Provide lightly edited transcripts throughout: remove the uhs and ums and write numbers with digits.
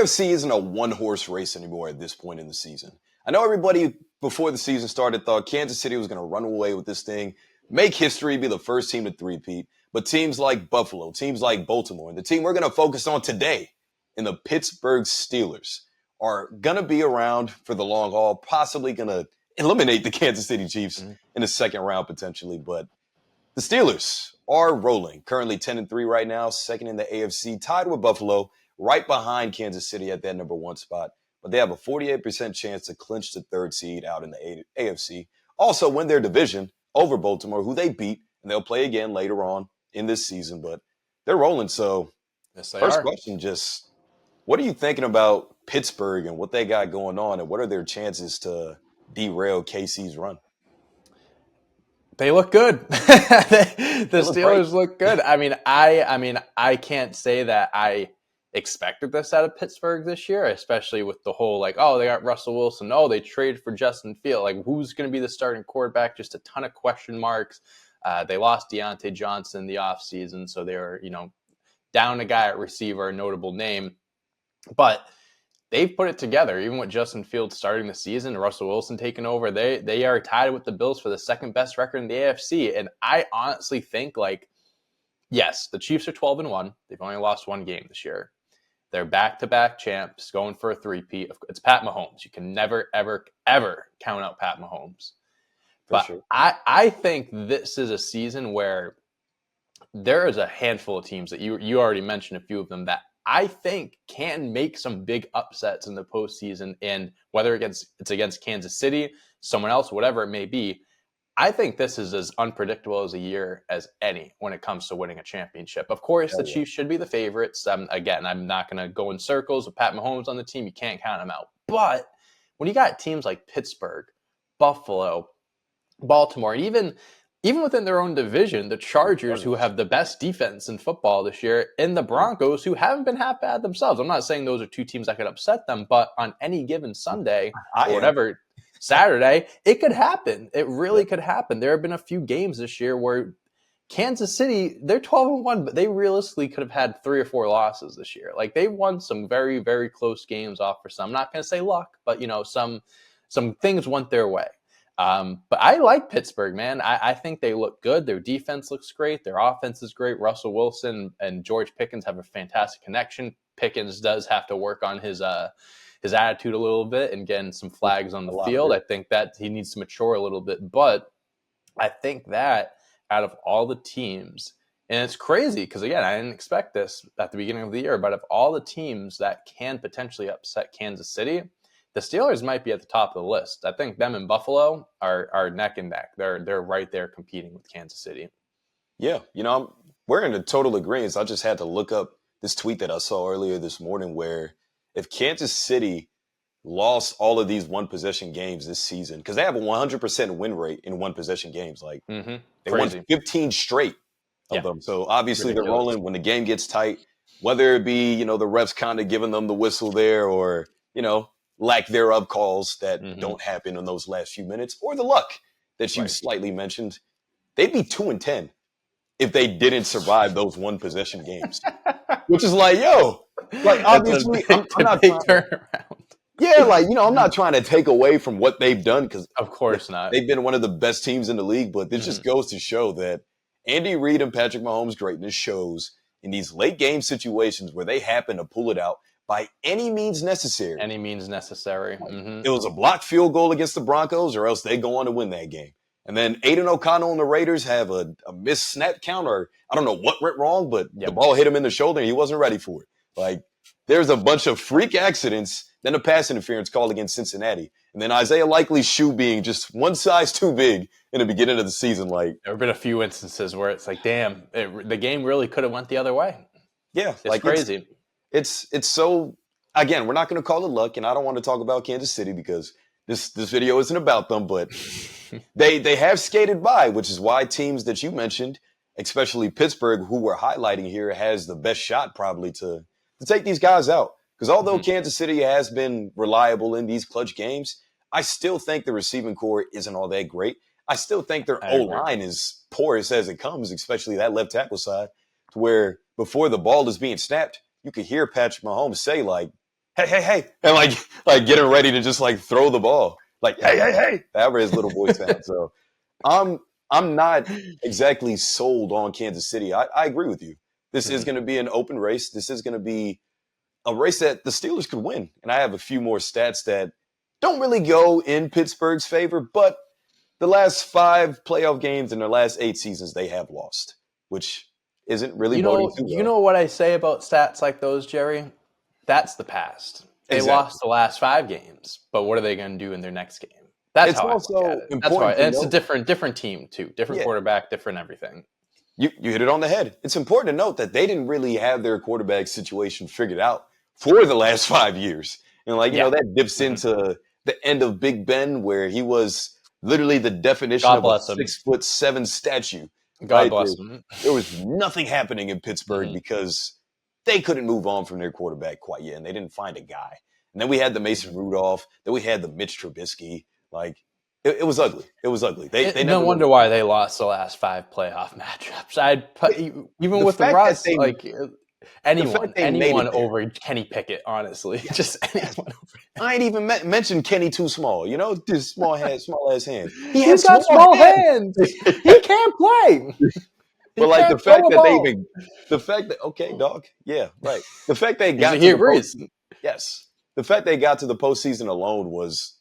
AFC isn't a one-horse race anymore at this point in the season. I know everybody before the season started thought Kansas City was going to run away with this thing, make history, be the first team to three-peat. But teams like Buffalo, teams like Baltimore, and the team we're going to focus on today in the Pittsburgh Steelers are going to be around for the long haul, possibly going to eliminate the Kansas City Chiefs in the second round potentially. But the Steelers are rolling, currently 10-3 right now, second in the AFC, tied with Buffalo, right behind Kansas City at that number one spot. But they have a 48% chance to clinch the third seed out in the AFC. Also win their division over Baltimore, who they beat, and they'll play again later on in this season. But they're rolling. So yes, they first are. question, just what are you thinking about Pittsburgh and what they got going on, and what are their chances to derail KC's run? They look good. The Steelers look good. I mean, I can't say that I expected this out of Pittsburgh this year, especially with the whole they got Russell Wilson. Oh, they traded for Justin Fields. Who's going to be the starting quarterback? Just a ton of question marks. They lost Deontay Johnson in the offseason, so they were, down a guy at receiver, a notable name. But they've put it together, even with Justin Fields starting the season, Russell Wilson taking over. They are tied with the Bills for the second best record in the AFC. And I honestly think, yes, the Chiefs are 12-1. They've only lost one game this year. They're back-to-back champs, going for a three-peat. It's Pat Mahomes. You can never, ever, ever count out Pat Mahomes. But sure. I think this is a season where there is a handful of teams that you already mentioned a few of them that I think can make some big upsets in the postseason. And whether it's against Kansas City, someone else, whatever it may be, I think this is as unpredictable as a year as any when it comes to winning a championship. Of course, the Chiefs should be the favorites. Again, I'm not going to go in circles with Pat Mahomes on the team. You can't count him out. But when you got teams like Pittsburgh, Buffalo, Baltimore, and even within their own division, the Chargers, who have the best defense in football this year, and the Broncos, who haven't been half bad themselves. I'm not saying those are two teams that could upset them, but on any given Sunday or whatever, Saturday, it could happen. It really could happen. There have been a few games this year where Kansas City, they're 12-1, but they realistically could have had 3 or 4 losses this year. They won some very, very close games off for some. I'm not going to say luck, but some things went their way. But I like Pittsburgh, man. I think they look good. Their defense looks great. Their offense is great. Russell Wilson and George Pickens have a fantastic connection. Pickens does have to work on his attitude a little bit and getting some flags on the field. I think that he needs to mature a little bit. But I think that out of all the teams, and it's crazy because, again, I didn't expect this at the beginning of the year, but of all the teams that can potentially upset Kansas City, the Steelers might be at the top of the list. I think them and Buffalo are neck and neck. They're right there competing with Kansas City. Yeah, we're in a total agreement. I just had to look up this tweet that I saw earlier this morning where if Kansas City lost all of these one-possession games this season, because they have a 100% win rate in one-possession games. They won 15 straight of them. So obviously they're rolling when the game gets tight, whether it be, the refs kind of giving them the whistle there or, lack thereof calls that don't happen in those last few minutes, or the luck that you slightly mentioned. They'd be 2-10 if they didn't survive those one possession games, which is obviously I'm not trying I'm not trying to take away from what they've done because of course not. They've been one of the best teams in the league, but this just goes to show that Andy Reid and Patrick Mahomes' greatness shows in these late game situations where they happen to pull it out by any means necessary. Any means necessary. Mm-hmm. It was a blocked field goal against the Broncos, or else they go on to win that game. And then Aiden O'Connell and the Raiders have a missed snap count, or I don't know what went wrong, but the ball hit him in the shoulder and he wasn't ready for it. There's a bunch of freak accidents, then a pass interference call against Cincinnati, and then Isaiah Likely's shoe being just one size too big in the beginning of the season. There have been a few instances where it's damn, the game really could have went the other way. Yeah. It's crazy. It's so, again, we're not going to call it luck, and I don't want to talk about Kansas City because this video isn't about them, but they have skated by, which is why teams that you mentioned, especially Pittsburgh, who we're highlighting here, has the best shot probably to take these guys out. Because although Kansas City has been reliable in these clutch games, I still think the receiving core isn't all that great. I still think their O-line is porous as it comes, especially that left tackle side, to where before the ball is being snapped, you could hear Patrick Mahomes say, hey, and like getting ready to just like throw the ball, like hey, however his little voice sounds. So I'm not exactly sold on Kansas City. I agree with you. This is going to be an open race. This is going to be a race that the Steelers could win. And I have a few more stats that don't really go in Pittsburgh's favor, but the last 5 playoff games in their last 8 seasons, they have lost, which isn't really boding too You well. know what I say about stats like those, Jerry? That's the past. They Exactly. lost the last 5 games, but what are they going to do in their next game? That's It's how I look at also it. That's why, important to and it's a note. different team too, different Yeah, quarterback, different everything. you hit it on the head. It's important to note that they didn't really have their quarterback situation figured out for the last 5 years. And Yeah. that dips into the end of Big Ben, where he was literally the definition God of a bless him. 6'7" statue. God Right? bless him. There was nothing happening in Pittsburgh because they couldn't move on from their quarterback quite yet, and they didn't find a guy. And then we had the Mason Rudolph. Then we had the Mitch Trubisky. Like it was ugly. It was ugly. They No never wonder really. why they lost the last 5 playoff matchups. I'd put even The with the fact that Russ, they like the fact they made anyone it there. over Kenny Pickett, honestly, just Yes, yes. anyone over. I ain't even mentioned Kenny too small. This small ass hands. He had He's got small small hands. hands. He can't play. He But like can't throw a ball. the fact that okay, dog, yeah, right. The fact they got He to the agrees. yes, the fact they got to the postseason alone was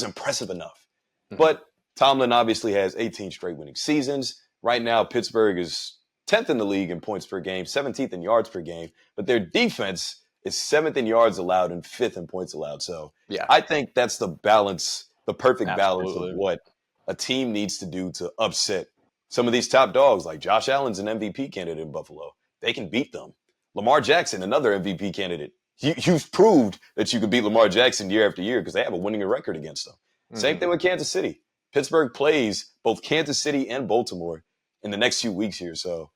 impressive enough. Mhm. But Tomlin obviously has 18 straight winning seasons. Right now, Pittsburgh is 10th in the league in points per game, 17th in yards per game, but their defense is 7th in yards allowed and 5th in points allowed. So Yeah, I think that's the perfect balance of absolutely. what a team needs to do to upset some of these top dogs. Like Josh Allen's an MVP candidate in Buffalo. They can beat them. Lamar Jackson, another MVP candidate. You've proved that you can beat Lamar Jackson year after year because they have a winning record against them. Same thing with Kansas City. Pittsburgh plays both Kansas City and Baltimore in the next few weeks here. So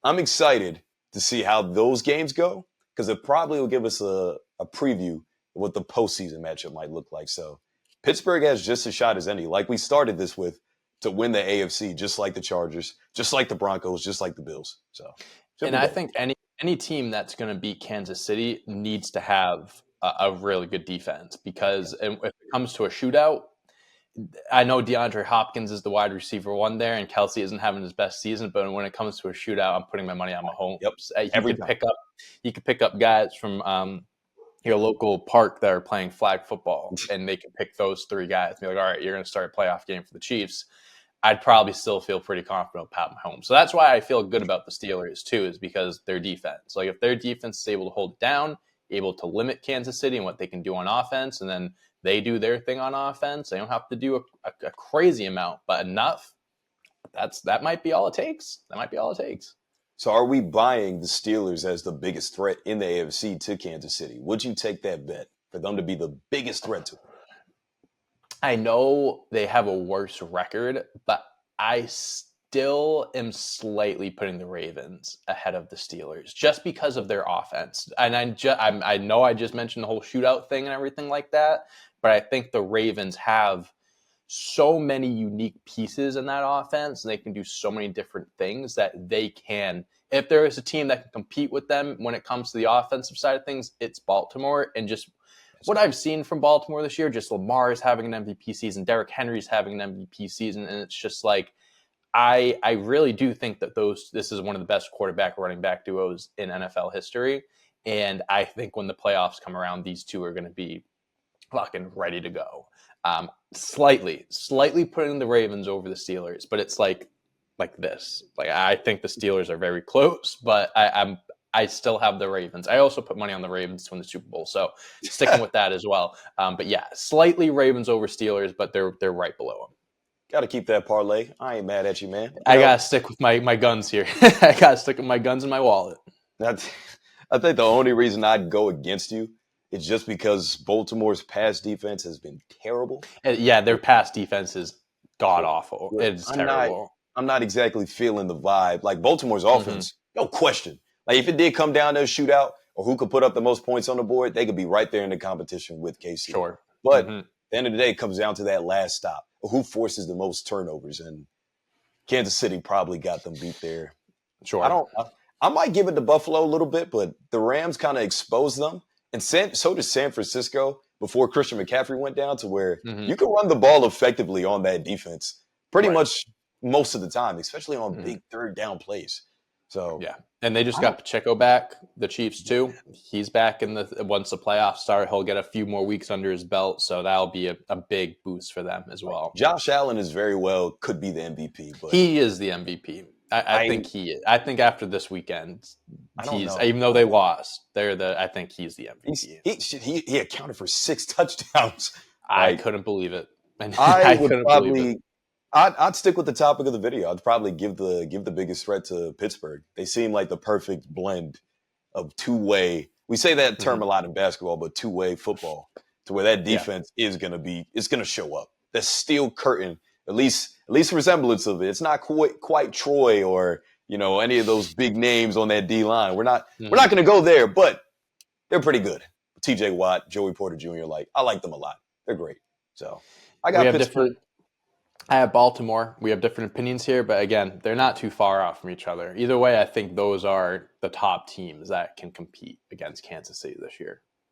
I'm excited to see how those games go because it probably will give us a preview of what the postseason matchup might look like. So Pittsburgh has just a shot as any, like we started this with, to win the AFC, just like the Chargers, just like the Broncos, just like the Bills. So should And be I dope. think any team that's going to beat Kansas City needs to have a really good defense because if it comes to a shootout, I know DeAndre Hopkins is the wide receiver one there, and Kelsey isn't having his best season. But when it comes to a shootout, I'm putting my money on Mahomes. Yep. He Every could time. pick up guys from your local park that are playing flag football, and they can pick those 3 guys. And be like, all right, you're going to start a playoff game for the Chiefs. I'd probably still feel pretty confident with Pat Mahomes. So that's why I feel good about the Steelers too, is because their defense. Like if their defense is able to hold it down, able to limit Kansas City and what they can do on offense, and then they do their thing on offense. They don't have to do a crazy amount, but enough. That might be all it takes. That might be all it takes. So are we buying the Steelers as the biggest threat in the AFC to Kansas City? Would you take that bet for them to be the biggest threat to them? I know they have a worse record, but I still am slightly putting the Ravens ahead of the Steelers just because of their offense. And I know I just mentioned the whole shootout thing and everything like that, but I think the Ravens have so many unique pieces in that offense, and they can do so many different things that they can. If there is a team that can compete with them when it comes to the offensive side of things, it's Baltimore. And just what I've seen from Baltimore this year, just Lamar is having an MVP season, Derrick Henry's having an MVP season, and it's just like I really do think that this is one of the best quarterback running back duos in NFL history. And I think when the playoffs come around, these two are going to be fucking ready to go. Slightly putting the Ravens over the Steelers, but it's like this. Like I think the Steelers are very close, but I still have the Ravens. I also put money on the Ravens to win the Super Bowl, so sticking with that as well. But yeah, slightly Ravens over Steelers, but they're right below them. Got to keep that parlay. I ain't mad at you, man. I gotta stick with my guns here. I gotta stick with my guns in my wallet. I think the only reason I'd go against you is just because Baltimore's pass defense has been terrible. Yeah, their pass defense is god awful. Yeah. It's terrible. I'm not exactly feeling the vibe. Like Baltimore's Mm-hmm. offense, no question. Like if it did come down to a shootout or who could put up the most points on the board, they could be right there in the competition with KC. Sure. But Mm-hmm. at the end of the day, it comes down to that last stop. Who forces the most turnovers? And Kansas City probably got them beat there. Sure. I might give it to Buffalo a little bit, but the Rams kind of exposed them. And so does San Francisco before Christian McCaffrey went down, to where Hmm. you can run the ball effectively on that defense pretty Right. much most of the time, especially on Mhm. big third down plays. So Yeah. And they just I got don't. Pacheco back, the Chiefs too. He's back once the playoffs start. He'll get a few more weeks under his belt, so that'll be a big boost for them as Like, well. Josh Allen is very well could be the MVP, but He is the MVP. I I think he is. I think after this weekend, I don't he's, know. even though they lost, I think he's the MVP. He accounted for 6 touchdowns. I Like, couldn't believe it. I I would couldn't believe it. probably I'd stick with the topic of the video. I'd probably give the biggest threat to Pittsburgh. They seem like the perfect blend of two-way. We say that term Mhm. a lot in basketball, but two-way football, to where that Yeah. defense is gonna show up. The steel curtain, at least resemblance of it. It's not quite Troy or any of those big names on that D line. We're not Mhm. gonna go there, but they're pretty good. T.J. Watt, Joey Porter Jr. I like them a lot. They're great. So I We got have Pittsburgh. different. I have Baltimore. We have different opinions here, but again, they're not too far off from each other. Either way, I think those are the top teams that can compete against Kansas City this year.